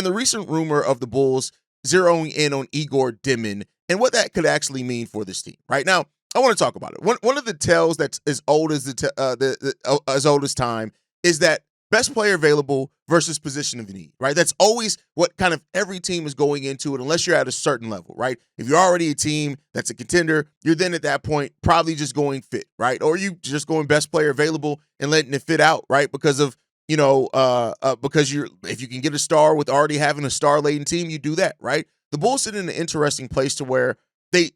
and the recent rumor of the Bulls zeroing in on Igor Dimin and what that could actually mean for this team. Right now, I want to talk about it. One of the tells that's as old as as old as time is that best player available versus position of need, right? That's always what kind of every team is going into it, unless you're at a certain level, right? If you're already a team that's a contender, you're then at that point probably just going fit, right? Or you just going best player available and letting it fit out, right? Because of because if you can get a star with already having a star laden team, you do that, right? The Bulls sit in an interesting place to where they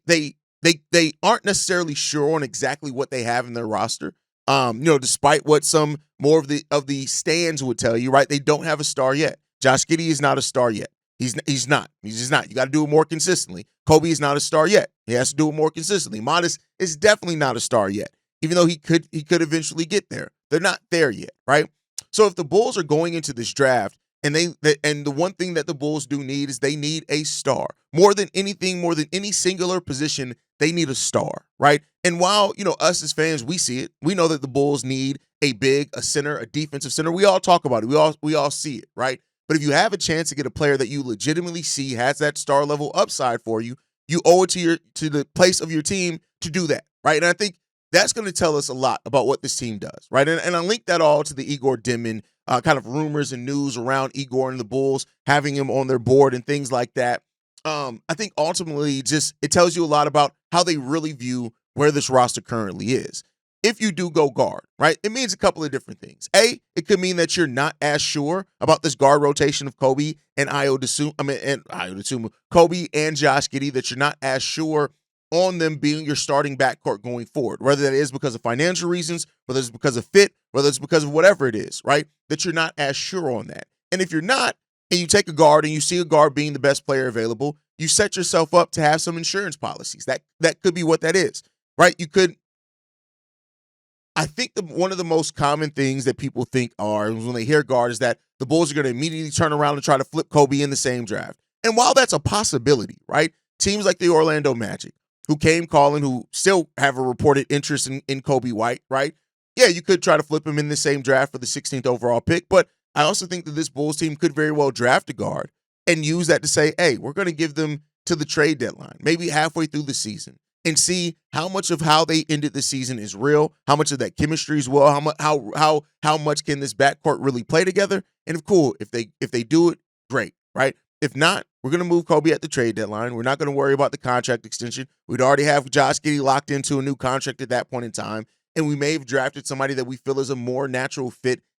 aren't necessarily sure on exactly what they have in their roster. Despite what some more of the stands would tell you, right? They don't have a star yet. Josh Giddey is not a star yet. He's not. He's just not. You got to do it more consistently. Kobe is not a star yet. He has to do it more consistently. Modest is definitely not a star yet, even though he could eventually get there. They're not there yet, right? So if the Bulls are going into this draft and the one thing that the Bulls do need is they need a star. More than anything, more than any singular position, they need a star, right? And while, us as fans, we see it. We know that the Bulls need a big, a center, a defensive center. We all talk about it. We all see it, right? But if you have a chance to get a player that you legitimately see has that star level upside for you, you owe it to the place of your team to do that, right? And I think that's going to tell us a lot about what this team does, right? And I link that all to the Igor Dimin kind of rumors and news around Igor and the Bulls having him on their board and things like that. I think ultimately just it tells you a lot about how they really view where this roster currently is. If you do go guard, right, it means a couple of different things. A, it could mean that you're not as sure about this guard rotation of Kobe and Kobe and Josh Giddey, that you're not as sure on them being your starting backcourt going forward, whether that is because of financial reasons, whether it's because of fit, whether it's because of whatever it is, right? That you're not as sure on that. And if you're not, and you take a guard and you see a guard being the best player available, you set yourself up to have some insurance policies. That could be what that is, right? I think one of the most common things that people think are when they hear guard is that the Bulls are going to immediately turn around and try to flip Kobe in the same draft. And while that's a possibility, right? Teams like the Orlando Magic, who came calling, who still have a reported interest in Kobe White, right? Yeah, you could try to flip him in the same draft for the 16th overall pick, but I also think that this Bulls team could very well draft a guard and use that to say, hey, we're going to give them to the trade deadline, maybe halfway through the season, and see how much of how they ended the season is real, how much of that chemistry is well, how much can this backcourt really play together, and if they do it, great, right? If not, we're going to move Kobe at the trade deadline. We're not going to worry about the contract extension. We'd already have Josh Giddey locked into a new contract at that point in time, and we may have drafted somebody that we feel is a more natural fit